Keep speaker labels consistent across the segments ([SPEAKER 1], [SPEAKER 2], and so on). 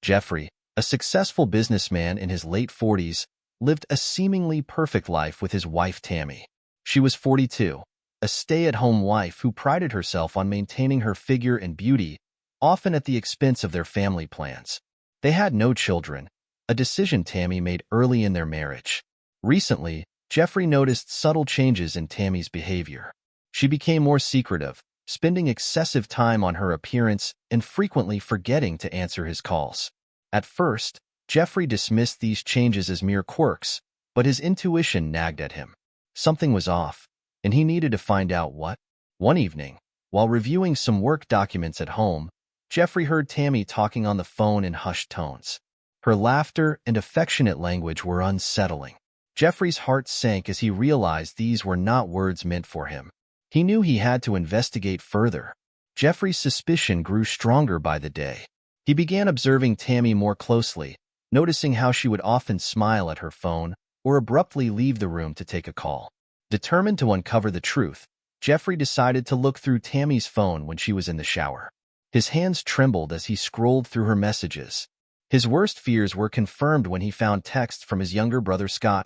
[SPEAKER 1] Jeffrey, a successful businessman in his late 40s, lived a seemingly perfect life with his wife Tammy. She was 42, a stay-at-home wife who prided herself on maintaining her figure and beauty, often at the expense of their family plans. They had no children, a decision Tammy made early in their marriage. Recently, Jeffrey noticed subtle changes in Tammy's behavior. She became more secretive, spending excessive time on her appearance and frequently forgetting to answer his calls. At first, Jeffrey dismissed these changes as mere quirks, but his intuition nagged at him. Something was off, and he needed to find out what. One evening, while reviewing some work documents at home, Jeffrey heard Tammy talking on the phone in hushed tones. Her laughter and affectionate language were unsettling. Jeffrey's heart sank as he realized these were not words meant for him. He knew he had to investigate further. Jeffrey's suspicion grew stronger by the day. He began observing Tammy more closely, noticing how she would often smile at her phone or abruptly leave the room to take a call. Determined to uncover the truth, Jeffrey decided to look through Tammy's phone when she was in the shower. His hands trembled as he scrolled through her messages. His worst fears were confirmed when he found texts from his younger brother Scott,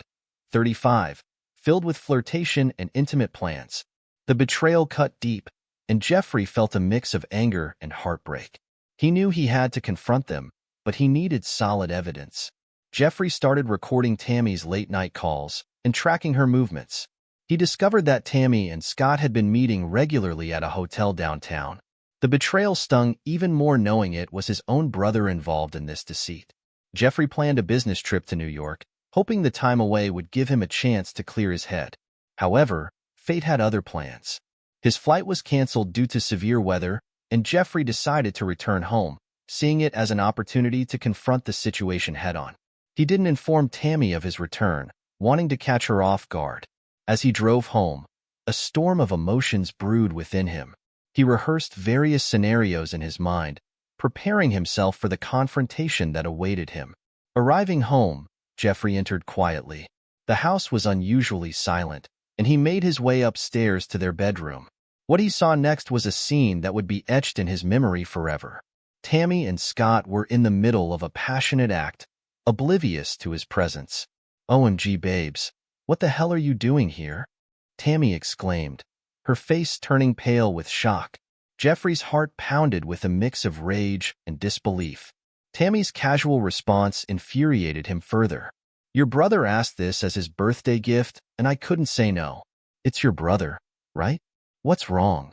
[SPEAKER 1] 35, filled with flirtation and intimate plans. The betrayal cut deep, and Jeffrey felt a mix of anger and heartbreak. He knew he had to confront them, but he needed solid evidence. Jeffrey started recording Tammy's late-night calls and tracking her movements. He discovered that Tammy and Scott had been meeting regularly at a hotel downtown. The betrayal stung even more knowing it was his own brother involved in this deceit. Jeffrey planned a business trip to New York, hoping the time away would give him a chance to clear his head. However, fate had other plans. His flight was canceled due to severe weather, and Jeffrey decided to return home, seeing it as an opportunity to confront the situation head-on. He didn't inform Tammy of his return, wanting to catch her off guard. As he drove home, a storm of emotions brewed within him. He rehearsed various scenarios in his mind, preparing himself for the confrontation that awaited him. Arriving home, Jeffrey entered quietly. The house was unusually silent, and he made his way upstairs to their bedroom. What he saw next was a scene that would be etched in his memory forever. Tammy and Scott were in the middle of a passionate act, oblivious to his presence. "OMG, babes, what the hell are you doing here?" Tammy exclaimed, her face turning pale with shock. Jeffrey's heart pounded with a mix of rage and disbelief. Tammy's casual response infuriated him further. "Your brother asked this as his birthday gift, and I couldn't say no. It's your brother, right? What's wrong?"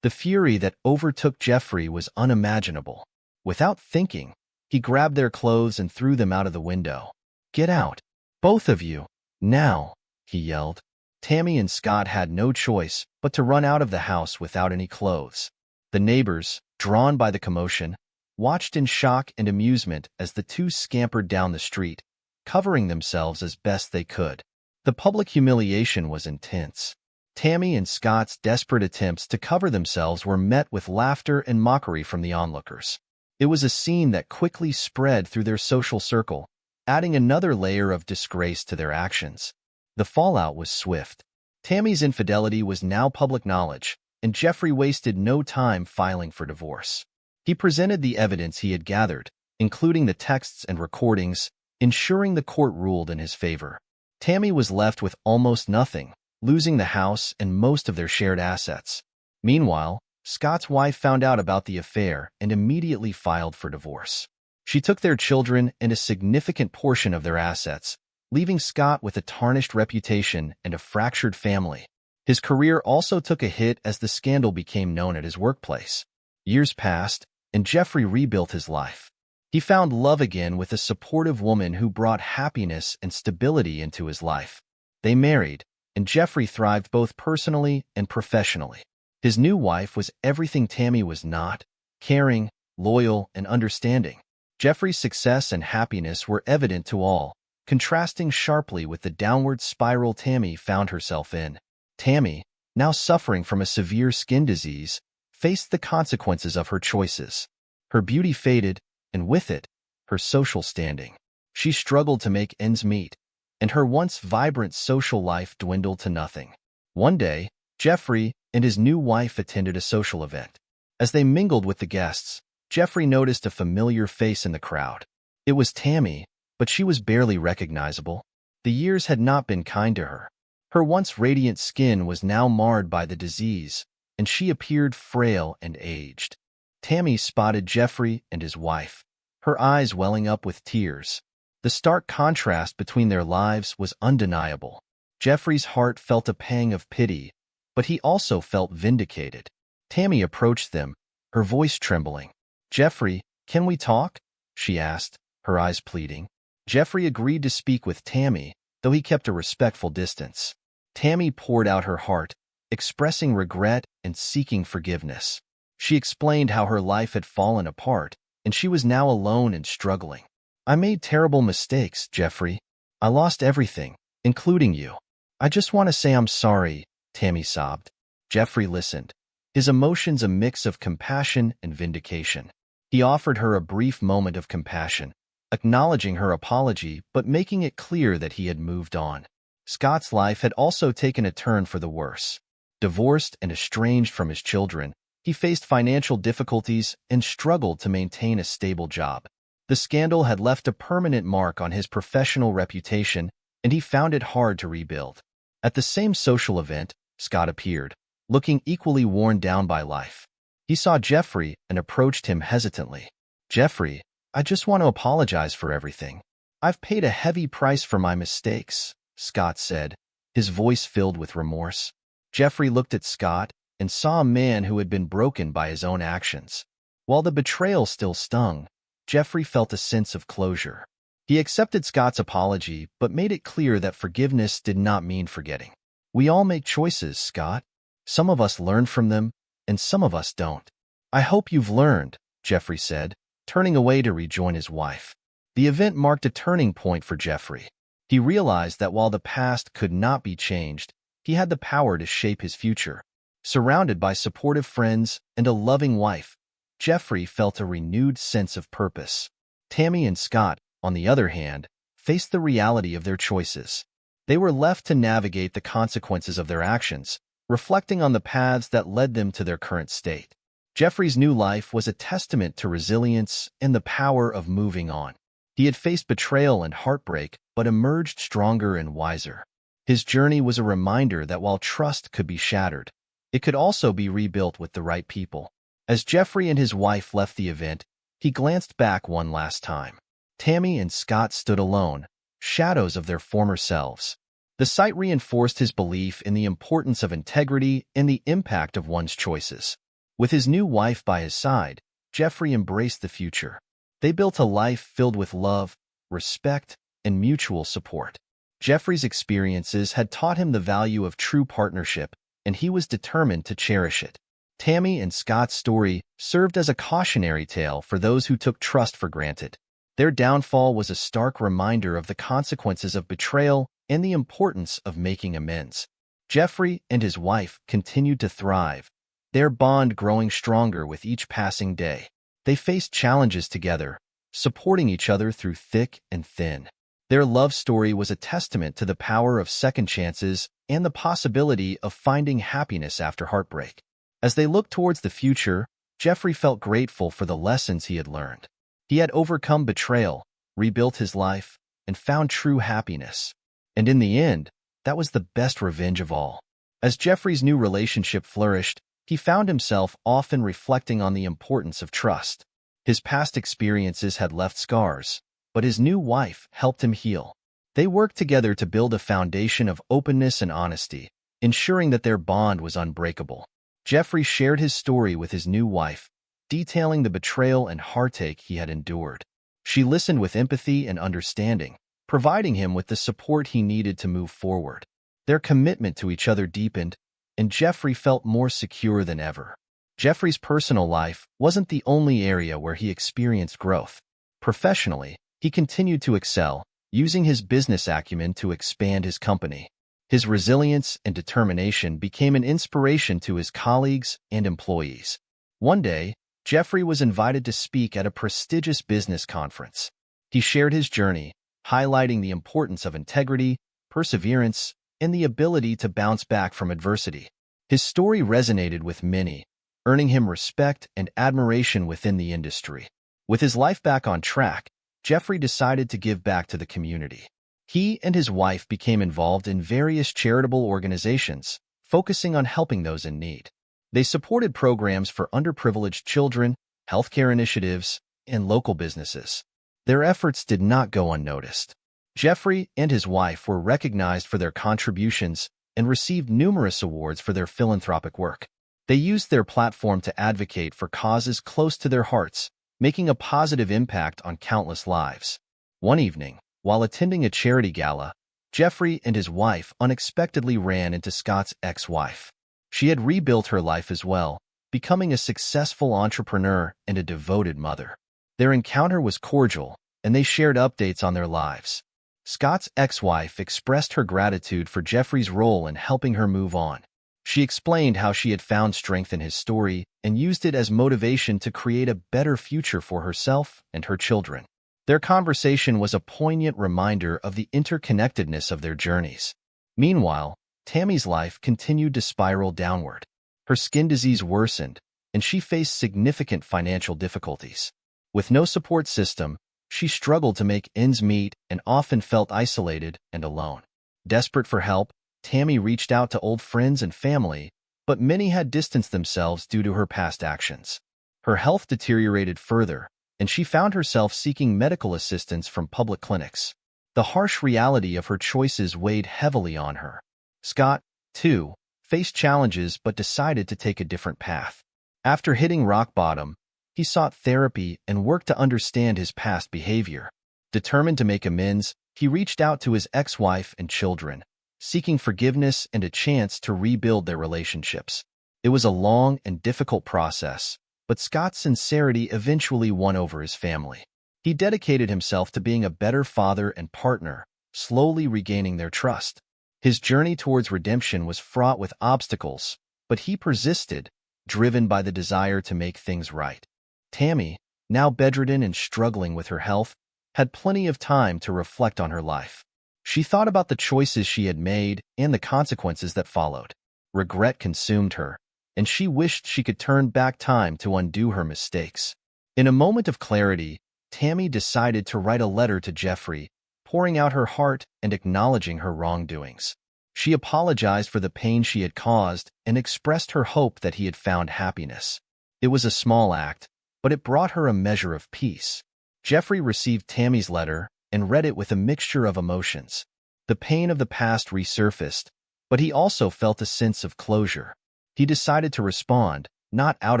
[SPEAKER 1] The fury that overtook Jeffrey was unimaginable. Without thinking, he grabbed their clothes and threw them out of the window. "Get out, both of you, now," he yelled. Tammy and Scott had no choice but to run out of the house without any clothes. The neighbors, drawn by the commotion, watched in shock and amusement as the two scampered down the street, covering themselves as best they could. The public humiliation was intense. Tammy and Scott's desperate attempts to cover themselves were met with laughter and mockery from the onlookers. It was a scene that quickly spread through their social circle, adding another layer of disgrace to their actions. The fallout was swift. Tammy's infidelity was now public knowledge, and Jeffrey wasted no time filing for divorce. He presented the evidence he had gathered, including the texts and recordings, ensuring the court ruled in his favor. Tammy was left with almost nothing, losing the house and most of their shared assets. Meanwhile, Scott's wife found out about the affair and immediately filed for divorce. She took their children and a significant portion of their assets, leaving Scott with a tarnished reputation and a fractured family. His career also took a hit as the scandal became known at his workplace. Years passed, and Jeffrey rebuilt his life. He found love again with a supportive woman who brought happiness and stability into his life. They married, and Jeffrey thrived both personally and professionally. His new wife was everything Tammy was not: caring, loyal, and understanding. Jeffrey's success and happiness were evident to all, contrasting sharply with the downward spiral Tammy found herself in. Tammy, now suffering from a severe skin disease, faced the consequences of her choices. Her beauty faded, and with it, her social standing. She struggled to make ends meet, and her once vibrant social life dwindled to nothing. One day, Jeffrey and his new wife attended a social event. As they mingled with the guests, Jeffrey noticed a familiar face in the crowd. It was Tammy, but she was barely recognizable. The years had not been kind to her. Her once radiant skin was now marred by the disease, and she appeared frail and aged. Tammy spotted Jeffrey and his wife, her eyes welling up with tears. The stark contrast between their lives was undeniable. Jeffrey's heart felt a pang of pity, but he also felt vindicated. Tammy approached them, her voice trembling. "Jeffrey, can we talk?" she asked, her eyes pleading. Jeffrey agreed to speak with Tammy, though he kept a respectful distance. Tammy poured out her heart, expressing regret and seeking forgiveness. She explained how her life had fallen apart, and she was now alone and struggling. "I made terrible mistakes, Jeffrey. I lost everything, including you. I just want to say I'm sorry," Tammy sobbed. Jeffrey listened, his emotions a mix of compassion and vindication. He offered her a brief moment of compassion, acknowledging her apology but making it clear that he had moved on. Scott's life had also taken a turn for the worse. Divorced and estranged from his children, he faced financial difficulties and struggled to maintain a stable job. The scandal had left a permanent mark on his professional reputation, and he found it hard to rebuild. At the same social event, Scott appeared, looking equally worn down by life. He saw Jeffrey and approached him hesitantly. "Jeffrey, I just want to apologize for everything. I've paid a heavy price for my mistakes," Scott said, his voice filled with remorse. Jeffrey looked at Scott and saw a man who had been broken by his own actions. While the betrayal still stung, Jeffrey felt a sense of closure. He accepted Scott's apology but made it clear that forgiveness did not mean forgetting. "We all make choices, Scott. Some of us learn from them, and some of us don't. I hope you've learned," Jeffrey said, turning away to rejoin his wife. The event marked a turning point for Jeffrey. He realized that while the past could not be changed, he had the power to shape his future. Surrounded by supportive friends and a loving wife, Jeffrey felt a renewed sense of purpose. Tammy and Scott, on the other hand, faced the reality of their choices. They were left to navigate the consequences of their actions, reflecting on the paths that led them to their current state. Jeffrey's new life was a testament to resilience and the power of moving on. He had faced betrayal and heartbreak, but emerged stronger and wiser. His journey was a reminder that while trust could be shattered, it could also be rebuilt with the right people. As Jeffrey and his wife left the event, he glanced back one last time. Tammy and Scott stood alone, shadows of their former selves. The sight reinforced his belief in the importance of integrity and the impact of one's choices. With his new wife by his side, Jeffrey embraced the future. They built a life filled with love, respect, and mutual support. Jeffrey's experiences had taught him the value of true partnership, and he was determined to cherish it. Tammy and Scott's story served as a cautionary tale for those who took trust for granted. Their downfall was a stark reminder of the consequences of betrayal and the importance of making amends. Jeffrey and his wife continued to thrive, their bond growing stronger with each passing day. They faced challenges together, supporting each other through thick and thin. Their love story was a testament to the power of second chances and the possibility of finding happiness after heartbreak. As they looked towards the future, Jeffrey felt grateful for the lessons he had learned. He had overcome betrayal, rebuilt his life, and found true happiness. And in the end, that was the best revenge of all. As Jeffrey's new relationship flourished, he found himself often reflecting on the importance of trust. His past experiences had left scars, but his new wife helped him heal. They worked together to build a foundation of openness and honesty, ensuring that their bond was unbreakable. Jeffrey shared his story with his new wife, detailing the betrayal and heartache he had endured. She listened with empathy and understanding, providing him with the support he needed to move forward. Their commitment to each other deepened, and Jeffrey felt more secure than ever. Jeffrey's personal life wasn't the only area where he experienced growth. Professionally, he continued to excel, using his business acumen to expand his company. His resilience and determination became an inspiration to his colleagues and employees. One day, Jeffrey was invited to speak at a prestigious business conference. He shared his journey, highlighting the importance of integrity, perseverance, and the ability to bounce back from adversity. His story resonated with many, earning him respect and admiration within the industry. With his life back on track, Jeffrey decided to give back to the community. He and his wife became involved in various charitable organizations, focusing on helping those in need. They supported programs for underprivileged children, healthcare initiatives, and local businesses. Their efforts did not go unnoticed. Jeffrey and his wife were recognized for their contributions and received numerous awards for their philanthropic work. They used their platform to advocate for causes close to their hearts, making a positive impact on countless lives. One evening, while attending a charity gala, Jeffrey and his wife unexpectedly ran into Scott's ex-wife. She had rebuilt her life as well, becoming a successful entrepreneur and a devoted mother. Their encounter was cordial, and they shared updates on their lives. Scott's ex-wife expressed her gratitude for Jeffrey's role in helping her move on. She explained how she had found strength in his story and used it as motivation to create a better future for herself and her children. Their conversation was a poignant reminder of the interconnectedness of their journeys. Meanwhile, Tammy's life continued to spiral downward. Her skin disease worsened, and she faced significant financial difficulties. With no support system, she struggled to make ends meet and often felt isolated and alone. Desperate for help, Tammy reached out to old friends and family, but many had distanced themselves due to her past actions. Her health deteriorated further, and she found herself seeking medical assistance from public clinics. The harsh reality of her choices weighed heavily on her. Scott, too, faced challenges but decided to take a different path. After hitting rock bottom, he sought therapy and worked to understand his past behavior. Determined to make amends, he reached out to his ex-wife and children, seeking forgiveness and a chance to rebuild their relationships. It was a long and difficult process, but Scott's sincerity eventually won over his family. He dedicated himself to being a better father and partner, slowly regaining their trust. His journey towards redemption was fraught with obstacles, but he persisted, driven by the desire to make things right. Tammy, now bedridden and struggling with her health, had plenty of time to reflect on her life. She thought about the choices she had made and the consequences that followed. Regret consumed her, and she wished she could turn back time to undo her mistakes. In a moment of clarity, Tammy decided to write a letter to Jeffrey, pouring out her heart and acknowledging her wrongdoings. She apologized for the pain she had caused and expressed her hope that he had found happiness. It was a small act, but it brought her a measure of peace. Jeffrey received Tammy's letter and read it with a mixture of emotions. The pain of the past resurfaced, but he also felt a sense of closure. He decided to respond, not out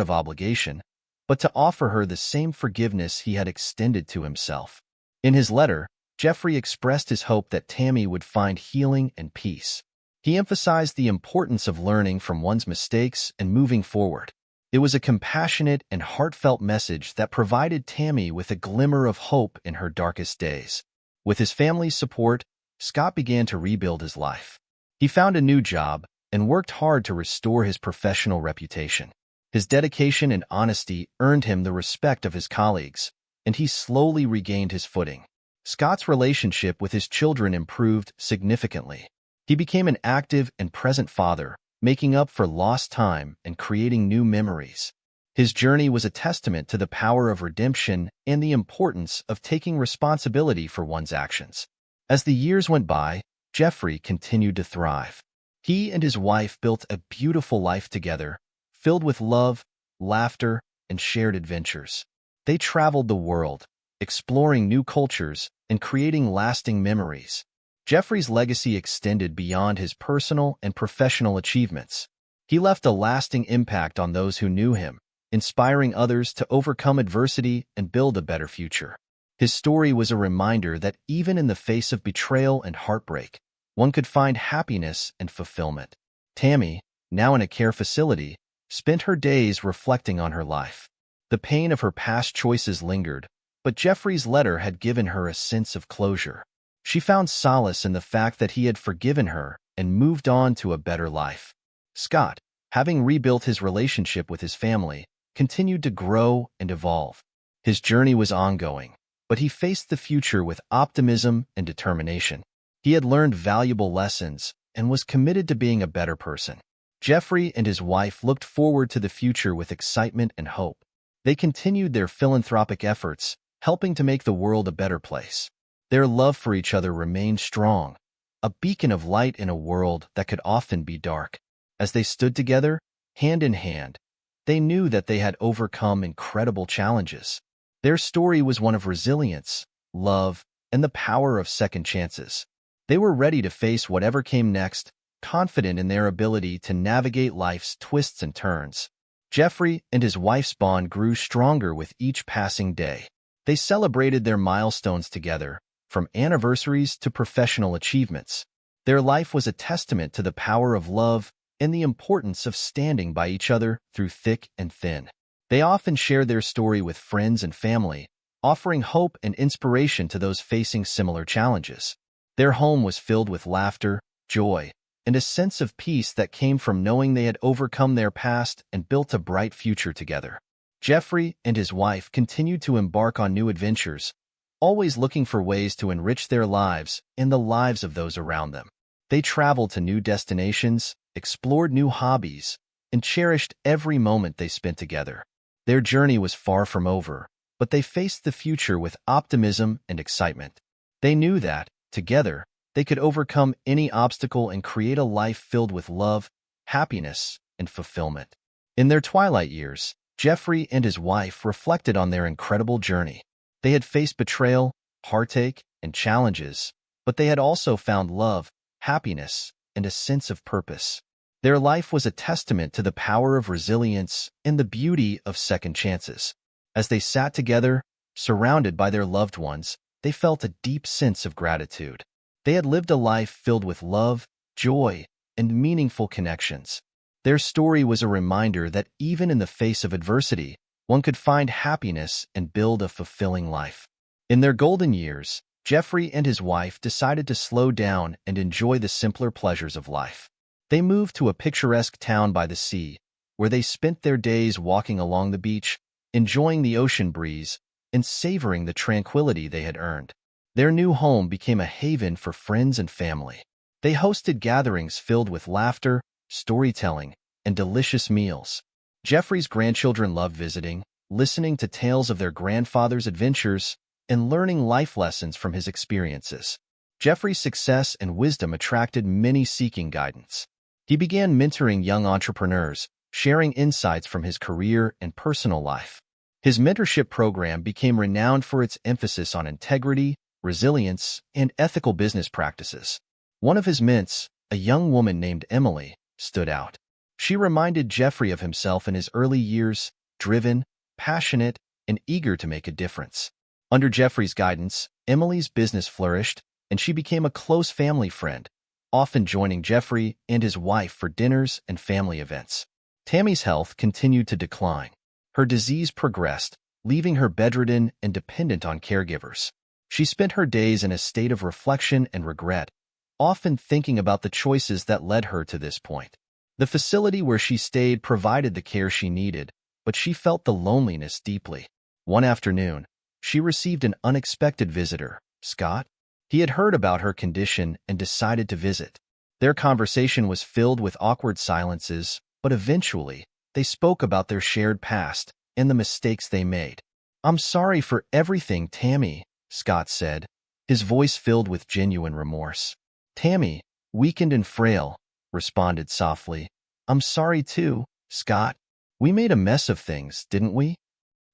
[SPEAKER 1] of obligation, but to offer her the same forgiveness he had extended to himself. In his letter, Jeffrey expressed his hope that Tammy would find healing and peace. He emphasized the importance of learning from one's mistakes and moving forward. It was a compassionate and heartfelt message that provided Tammy with a glimmer of hope in her darkest days. With his family's support, Scott began to rebuild his life. He found a new job and worked hard to restore his professional reputation. His dedication and honesty earned him the respect of his colleagues, and he slowly regained his footing. Scott's relationship with his children improved significantly. He became an active and present father, making up for lost time and creating new memories. His journey was a testament to the power of redemption and the importance of taking responsibility for one's actions. As the years went by, Jeffrey continued to thrive. He and his wife built a beautiful life together, filled with love, laughter, and shared adventures. They traveled the world, exploring new cultures and creating lasting memories. Jeffrey's legacy extended beyond his personal and professional achievements. He left a lasting impact on those who knew him, inspiring others to overcome adversity and build a better future. His story was a reminder that even in the face of betrayal and heartbreak, one could find happiness and fulfillment. Tammy, now in a care facility, spent her days reflecting on her life. The pain of her past choices lingered, but Jeffrey's letter had given her a sense of closure. She found solace in the fact that he had forgiven her and moved on to a better life. Scott, having rebuilt his relationship with his family, continued to grow and evolve. His journey was ongoing, but he faced the future with optimism and determination. He had learned valuable lessons and was committed to being a better person. Jeffrey and his wife looked forward to the future with excitement and hope. They continued their philanthropic efforts, helping to make the world a better place. Their love for each other remained strong, a beacon of light in a world that could often be dark. As they stood together, hand in hand, they knew that they had overcome incredible challenges. Their story was one of resilience, love, and the power of second chances. They were ready to face whatever came next, confident in their ability to navigate life's twists and turns. Jeffrey and his wife's bond grew stronger with each passing day. They celebrated their milestones together, from anniversaries to professional achievements. Their life was a testament to the power of love and the importance of standing by each other through thick and thin. They often shared their story with friends and family, offering hope and inspiration to those facing similar challenges. Their home was filled with laughter, joy, and a sense of peace that came from knowing they had overcome their past and built a bright future together. Jeffrey and his wife continued to embark on new adventures, always looking for ways to enrich their lives and the lives of those around them. They traveled to new destinations, explored new hobbies, and cherished every moment they spent together. Their journey was far from over, but they faced the future with optimism and excitement. They knew that, together, they could overcome any obstacle and create a life filled with love, happiness, and fulfillment. In their twilight years, Jeffrey and his wife reflected on their incredible journey. They had faced betrayal, heartache, and challenges, but they had also found love, happiness, and a sense of purpose. Their life was a testament to the power of resilience and the beauty of second chances. As they sat together, surrounded by their loved ones, they felt a deep sense of gratitude. They had lived a life filled with love, joy, and meaningful connections. Their story was a reminder that even in the face of adversity, one could find happiness and build a fulfilling life. In their golden years, Jeffrey and his wife decided to slow down and enjoy the simpler pleasures of life. They moved to a picturesque town by the sea, where they spent their days walking along the beach, enjoying the ocean breeze, and savoring the tranquility they had earned. Their new home became a haven for friends and family. They hosted gatherings filled with laughter, storytelling, and delicious meals. Jeffrey's grandchildren loved visiting, listening to tales of their grandfather's adventures, and learning life lessons from his experiences. Jeffrey's success and wisdom attracted many seeking guidance. He began mentoring young entrepreneurs, sharing insights from his career and personal life. His mentorship program became renowned for its emphasis on integrity, resilience, and ethical business practices. One of his ments, a young woman named Emily, stood out. She reminded Jeffrey of himself in his early years, driven, passionate, and eager to make a difference. Under Jeffrey's guidance, Emily's business flourished, and she became a close family friend, often joining Jeffrey and his wife for dinners and family events. Tammy's health continued to decline. Her disease progressed, leaving her bedridden and dependent on caregivers. She spent her days in a state of reflection and regret, often thinking about the choices that led her to this point. The facility where she stayed provided the care she needed, but she felt the loneliness deeply. One afternoon, she received an unexpected visitor, Scott. He had heard about her condition and decided to visit. Their conversation was filled with awkward silences, but eventually, they spoke about their shared past and the mistakes they made. "I'm sorry for everything, Tammy," Scott said, his voice filled with genuine remorse. Tammy, weakened and frail, responded softly, "I'm sorry too, Scott. We made a mess of things, didn't we?"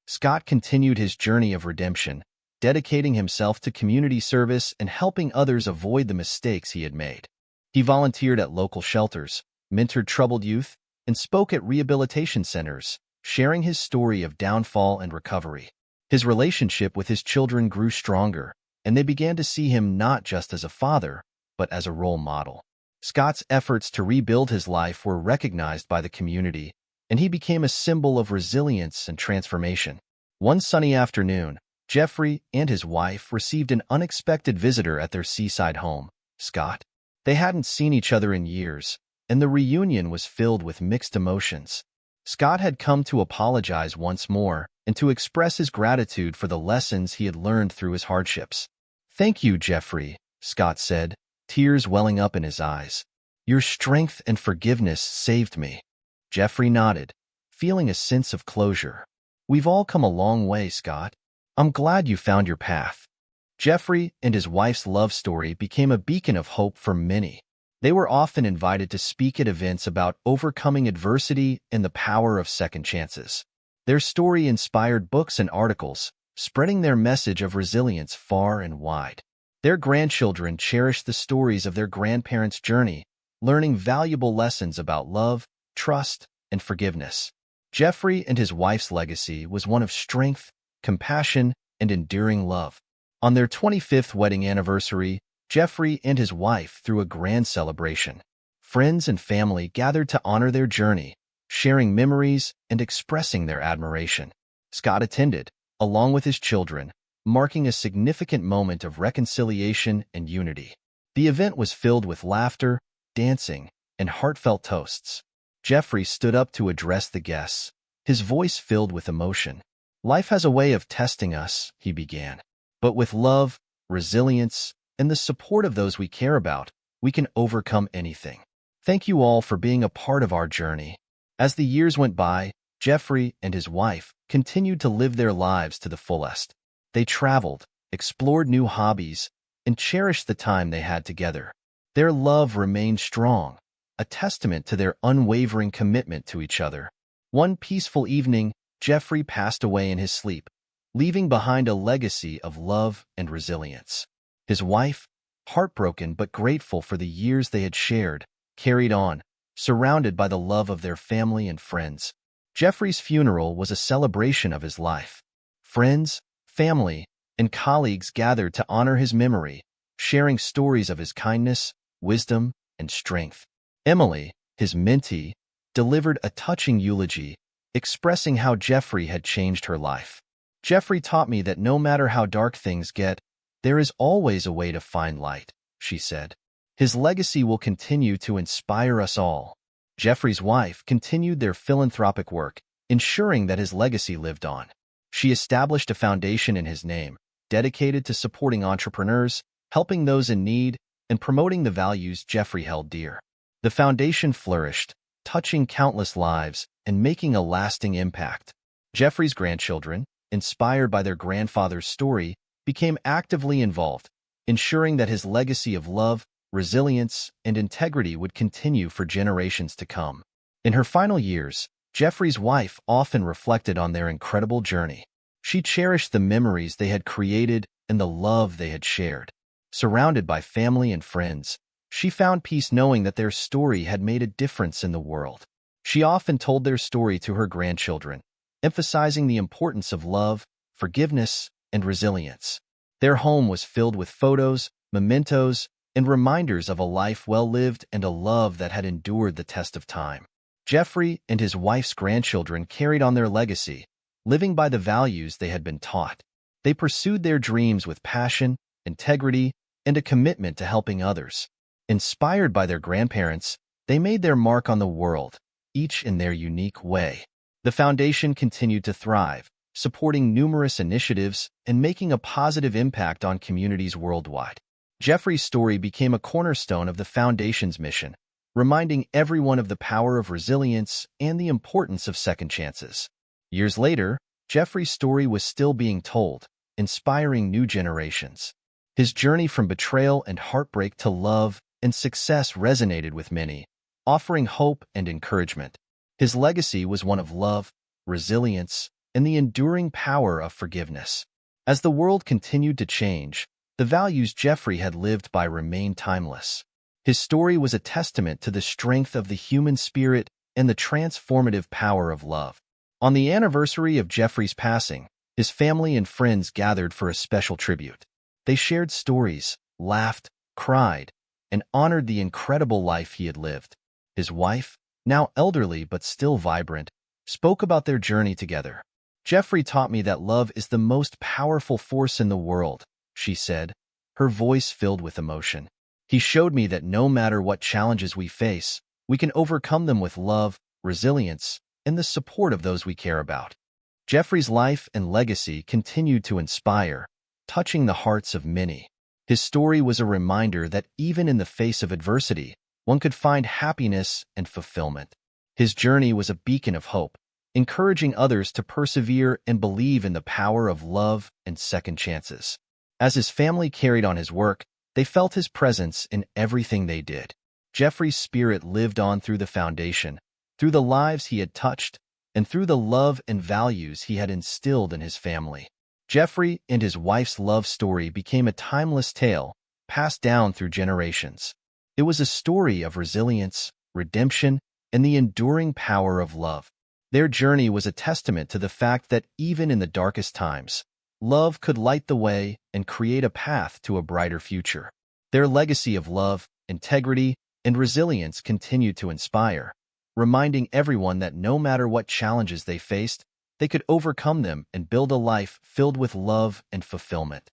[SPEAKER 1] Scott continued his journey of redemption, dedicating himself to community service and helping others avoid the mistakes he had made. He volunteered at local shelters, mentored troubled youth, and spoke at rehabilitation centers, sharing his story of downfall and recovery. His relationship with his children grew stronger, and they began to see him not just as a father, but as a role model. Scott's efforts to rebuild his life were recognized by the community, and he became a symbol of resilience and transformation. One sunny afternoon, Jeffrey and his wife received an unexpected visitor at their seaside home, Scott. They hadn't seen each other in years, and the reunion was filled with mixed emotions. Scott had come to apologize once more and to express his gratitude for the lessons he had learned through his hardships. "Thank you, Jeffrey," Scott said, tears welling up in his eyes. Your strength and forgiveness saved me. Jeffrey nodded, feeling a sense of closure. We've all come a long way, Scott. I'm glad you found your path. Jeffrey and his wife's love story became a beacon of hope for many. They were often invited to speak at events about overcoming adversity and the power of second chances. Their story inspired books and articles, spreading their message of resilience far and wide. Their grandchildren cherished the stories of their grandparents' journey, learning valuable lessons about love, trust, and forgiveness. Jeffrey and his wife's legacy was one of strength, compassion, and enduring love. On their 25th wedding anniversary, Jeffrey and his wife threw a grand celebration. Friends and family gathered to honor their journey, sharing memories and expressing their admiration. Scott attended, along with his children, marking a significant moment of reconciliation and unity. The event was filled with laughter, dancing, and heartfelt toasts. Jeffrey stood up to address the guests, his voice filled with emotion. Life has a way of testing us, he began. But with love, resilience, and the support of those we care about, we can overcome anything. Thank you all for being a part of our journey. As the years went by, Jeffrey and his wife continued to live their lives to the fullest. They traveled, explored new hobbies, and cherished the time they had together. Their love remained strong, a testament to their unwavering commitment to each other. One peaceful evening, Jeffrey passed away in his sleep, leaving behind a legacy of love and resilience. His wife, heartbroken but grateful for the years they had shared, carried on, surrounded by the love of their family and friends. Jeffrey's funeral was a celebration of his life. Friends, family, and colleagues gathered to honor his memory, sharing stories of his kindness, wisdom, and strength. Emily, his mentee, delivered a touching eulogy, expressing how Jeffrey had changed her life. Jeffrey taught me that no matter how dark things get, there is always a way to find light, she said. His legacy will continue to inspire us all. Jeffrey's wife continued their philanthropic work, ensuring that his legacy lived on. She established a foundation in his name, dedicated to supporting entrepreneurs, helping those in need, and promoting the values Jeffrey held dear. The foundation flourished, touching countless lives and making a lasting impact. Jeffrey's grandchildren, inspired by their grandfather's story, became actively involved, ensuring that his legacy of love, resilience, and integrity would continue for generations to come. In her final years, Jeffrey's wife often reflected on their incredible journey. She cherished the memories they had created and the love they had shared. Surrounded by family and friends, she found peace knowing that their story had made a difference in the world. She often told their story to her grandchildren, emphasizing the importance of love, forgiveness, and resilience. Their home was filled with photos, mementos, and reminders of a life well lived and a love that had endured the test of time. Jeffrey and his wife's grandchildren carried on their legacy, living by the values they had been taught. They pursued their dreams with passion, integrity, and a commitment to helping others. Inspired by their grandparents, they made their mark on the world, each in their unique way. The foundation continued to thrive, supporting numerous initiatives and making a positive impact on communities worldwide. Jeffrey's story became a cornerstone of the foundation's mission, reminding everyone of the power of resilience and the importance of second chances. Years later, Jeffrey's story was still being told, inspiring new generations. His journey from betrayal and heartbreak to love and success resonated with many, offering hope and encouragement. His legacy was one of love, resilience, and the enduring power of forgiveness. As the world continued to change, the values Jeffrey had lived by remained timeless. His story was a testament to the strength of the human spirit and the transformative power of love. On the anniversary of Jeffrey's passing, his family and friends gathered for a special tribute. They shared stories, laughed, cried, and honored the incredible life he had lived. His wife, now elderly but still vibrant, spoke about their journey together. Jeffrey taught me that love is the most powerful force in the world, she said, her voice filled with emotion. He showed me that no matter what challenges we face, we can overcome them with love, resilience, and the support of those we care about. Jeffrey's life and legacy continued to inspire, touching the hearts of many. His story was a reminder that even in the face of adversity, one could find happiness and fulfillment. His journey was a beacon of hope, encouraging others to persevere and believe in the power of love and second chances. As his family carried on his work, they felt his presence in everything they did. Jeffrey's spirit lived on through the foundation, through the lives he had touched, and through the love and values he had instilled in his family. Jeffrey and his wife's love story became a timeless tale, passed down through generations. It was a story of resilience, redemption, and the enduring power of love. Their journey was a testament to the fact that even in the darkest times, love could light the way and create a path to a brighter future. Their legacy of love, integrity, and resilience continued to inspire, reminding everyone that no matter what challenges they faced, they could overcome them and build a life filled with love and fulfillment.